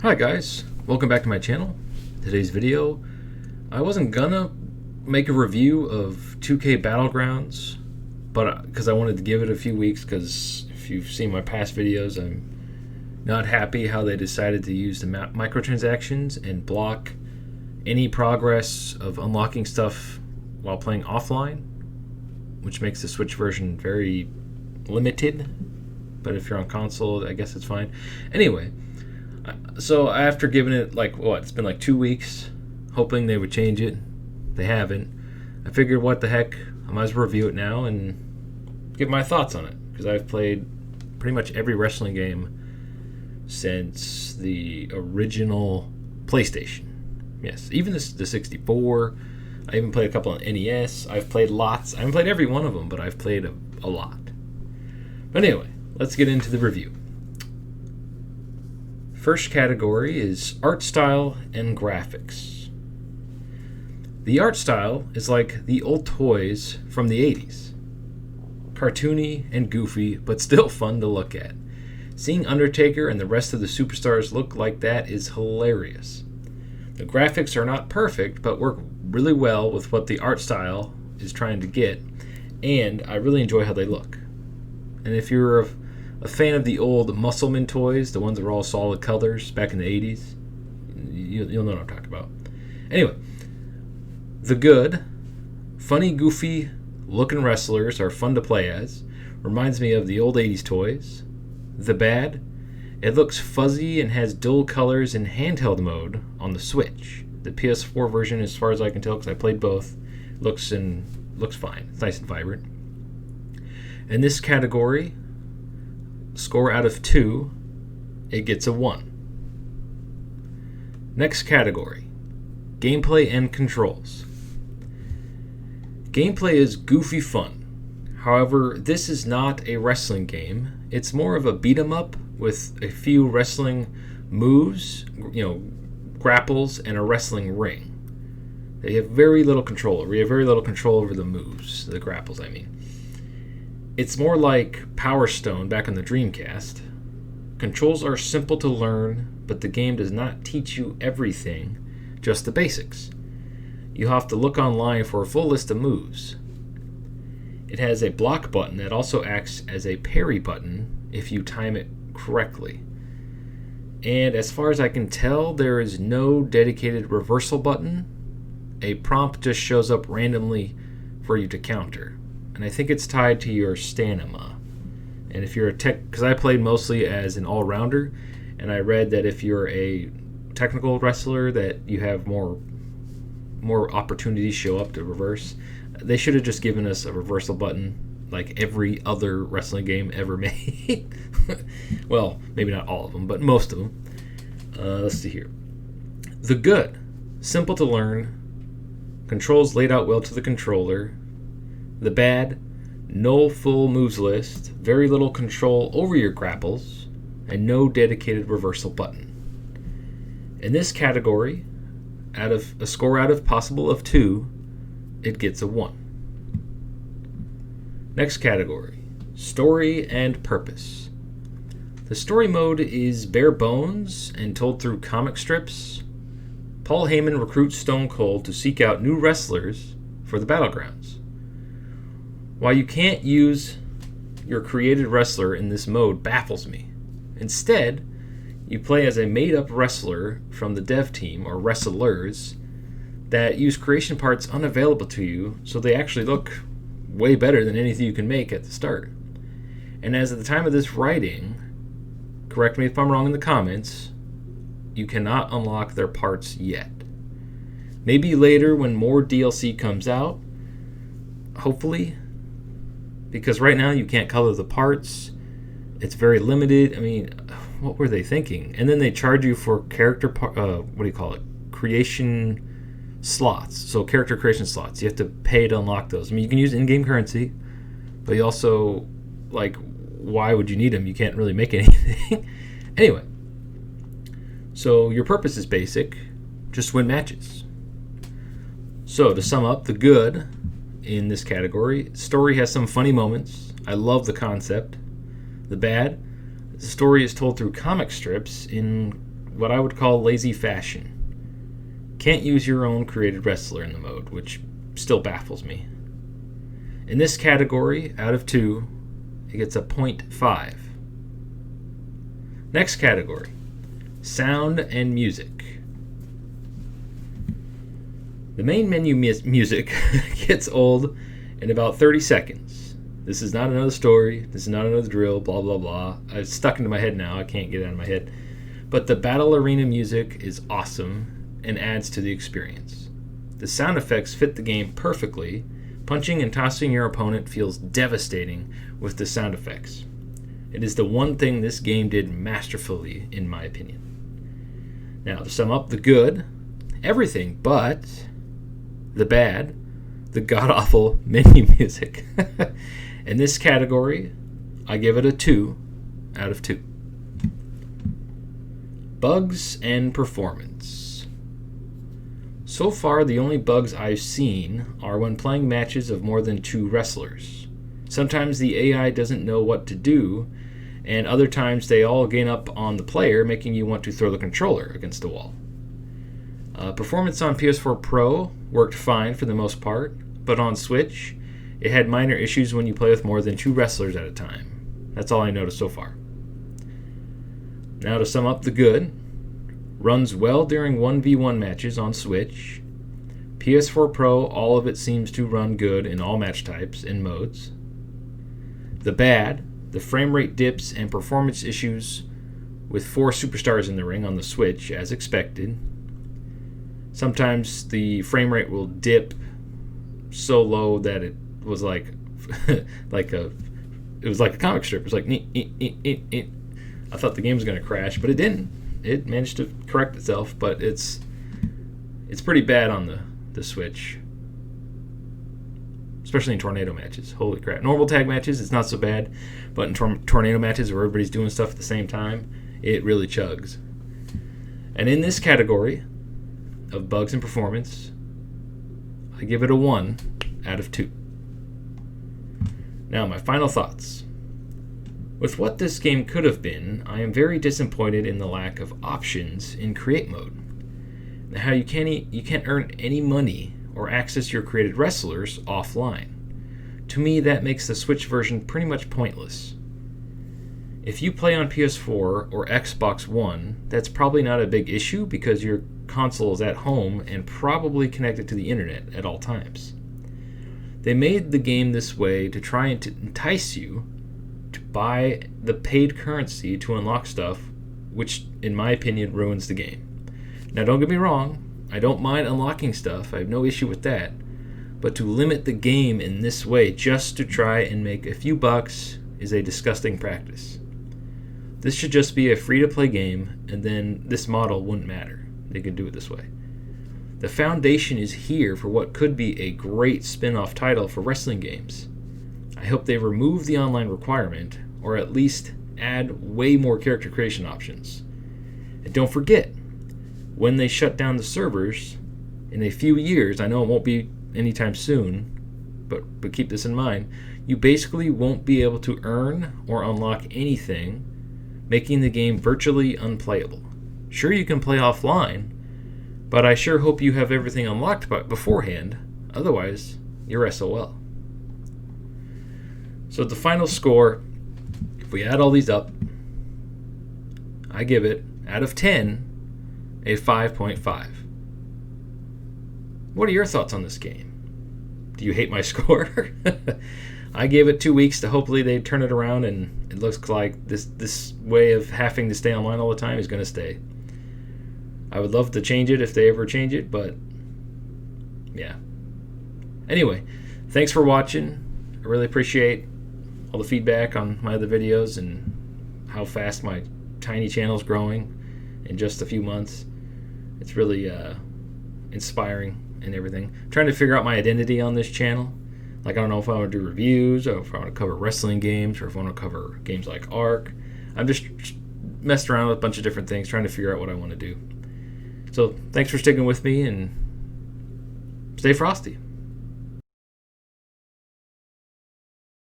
Hi guys, welcome back to my channel. Today's video, I wasn't gonna make a review of 2K Battlegrounds, but because I wanted to give it a few weeks, because if you've seen my past videos, I'm not happy how they decided to use the microtransactions and block any progress of unlocking stuff while playing offline, which makes the Switch version very limited, but if you're on console, I guess it's fine. Anyway, so after giving it it's been like 2 weeks, hoping they would change it. They haven't. I figured, what the heck, I might as well review it now and give my thoughts on it, because I've played pretty much every wrestling game since the original PlayStation. Yes, even the 64. I even played a couple on NES. I've played lots. I haven't played every one of them, but I've played a lot. But anyway, let's get into the review. First category is art style and graphics. The art style is like the old toys from the 80s. Cartoony and goofy, but still fun to look at. Seeing Undertaker and the rest of the superstars look like that is hilarious. The graphics are not perfect, but work really well with what the art style is trying to get, and I really enjoy how they look. And if you're a fan of the old Muscleman toys, the ones that were all solid colors back in the 80s, you'll know what I'm talking about. Anyway, the good, funny, goofy looking wrestlers are fun to play as. Reminds me of the old 80s toys. The bad, it looks fuzzy and has dull colors in handheld mode on the Switch. The PS4 version, as far as I can tell, because I played both, looks fine. It's nice and vibrant. In this category, score out of 2, it gets a 1. Next category, gameplay and controls. Gameplay is goofy fun. However, this is not a wrestling game. It's more of a beat 'em up with a few wrestling moves, grapples, and a wrestling ring. They have very little control over. We have very little control over the moves, the grapples, I mean. It's more like Power Stone back on the Dreamcast. Controls are simple to learn, but the game does not teach you everything, just the basics. You have to look online for a full list of moves. It has a block button that also acts as a parry button if you time it correctly. And as far as I can tell, there is no dedicated reversal button. A prompt just shows up randomly for you to counter. And I think it's tied to your stamina. And if you're because I played mostly as an all-rounder, and I read that if you're a technical wrestler, that you have more opportunities show up to reverse. They should have just given us a reversal button like every other wrestling game ever made. Well, maybe not all of them, but most of them. Let's see here. The good, simple to learn, controls laid out well to the controller. The bad, no full moves list, very little control over your grapples, and no dedicated reversal button. In this category, out of a score out of possible of 2, it gets a 1. Next category, story and purpose. The story mode is bare bones and told through comic strips. Paul Heyman recruits Stone Cold to seek out new wrestlers for the Battlegrounds. Why you can't use your created wrestler in this mode baffles me. Instead, you play as a made-up wrestler from the dev team, or wrestlers, that use creation parts unavailable to you, so they actually look way better than anything you can make at the start. And as at the time of this writing, correct me if I'm wrong in the comments, you cannot unlock their parts yet. Maybe later when more DLC comes out, hopefully, because right now you can't color the parts. It's very limited. I mean, what were they thinking? And then they charge you for character, creation slots. So character creation slots. You have to pay to unlock those. I mean, you can use in-game currency, but you also, why would you need them? You can't really make anything. Anyway, so your purpose is basic. Just win matches. So to sum up, the good in this category, story has some funny moments. I love the concept. The bad, the story is told through comic strips in what I would call lazy fashion. Can't use your own created wrestler in the mode, which still baffles me. In this category, out of 2, it gets a 0.5. Next category, sound and music. The main menu music gets old in about 30 seconds. This is not another story. This is not another drill, blah, blah, blah. It's stuck into my head now. I can't get it out of my head. But the battle arena music is awesome and adds to the experience. The sound effects fit the game perfectly. Punching and tossing your opponent feels devastating with the sound effects. It is the one thing this game did masterfully, in my opinion. Now, to sum up the good, everything but the bad, the god-awful menu music. In this category, I give it a 2 out of 2. Bugs and performance. So far, the only bugs I've seen are when playing matches of more than 2 wrestlers. Sometimes the AI doesn't know what to do, and other times they all gain up on the player, making you want to throw the controller against the wall. Performance on PS4 Pro worked fine for the most part, but on Switch, it had minor issues when you play with more than 2 wrestlers at a time. That's all I noticed so far. Now to sum up the good. Runs well during 1v1 matches on Switch. PS4 Pro, all of it seems to run good in all match types and modes. The bad, the frame rate dips and performance issues with 4 superstars in the ring on the Switch, as expected. Sometimes the frame rate will dip so low that it was like it was like a comic strip. It was like I thought the game was going to crash, but it didn't. It managed to correct itself, but it's pretty bad on the Switch, especially in tornado matches. Holy crap. Normal tag matches, it's not so bad, but in tornado matches where everybody's doing stuff at the same time, it really chugs. And in this category of bugs and performance, I give it a 1 out of 2. Now, my final thoughts. With what this game could have been, I am very disappointed in the lack of options in create mode. And how you can't earn any money or access your created wrestlers offline. To me, that makes the Switch version pretty much pointless. If you play on PS4 or Xbox One, that's probably not a big issue because your console is at home and probably connected to the internet at all times. They made the game this way to try and entice you to buy the paid currency to unlock stuff, which, in my opinion, ruins the game. Now, don't get me wrong, I don't mind unlocking stuff, I have no issue with that, but to limit the game in this way just to try and make a few bucks is a disgusting practice. This should just be a free-to-play game, and then this model wouldn't matter. They could do it this way. The foundation is here for what could be a great spin-off title for wrestling games. I hope they remove the online requirement, or at least add way more character creation options. And don't forget, when they shut down the servers, in a few years, I know it won't be anytime soon, but keep this in mind, you basically won't be able to earn or unlock anything, making the game virtually unplayable. Sure, you can play offline, but I sure hope you have everything unlocked beforehand, otherwise, you're SOL. So the final score, if we add all these up, I give it, out of 10, a 5.5. What are your thoughts on this game? Do you hate my score? I gave it 2 weeks to hopefully they turn it around, and it looks like this way of having to stay online all the time is going to stay. I would love to change it if they ever change it, but yeah. Anyway, thanks for watching. I really appreciate all the feedback on my other videos and how fast my tiny channel is growing in just a few months. It's really inspiring and everything. I'm trying to figure out my identity on this channel. Like, I don't know if I want to do reviews or if I want to cover wrestling games or if I want to cover games like Ark. I'm just messed around with a bunch of different things, trying to figure out what I want to do. So thanks for sticking with me, and stay frosty.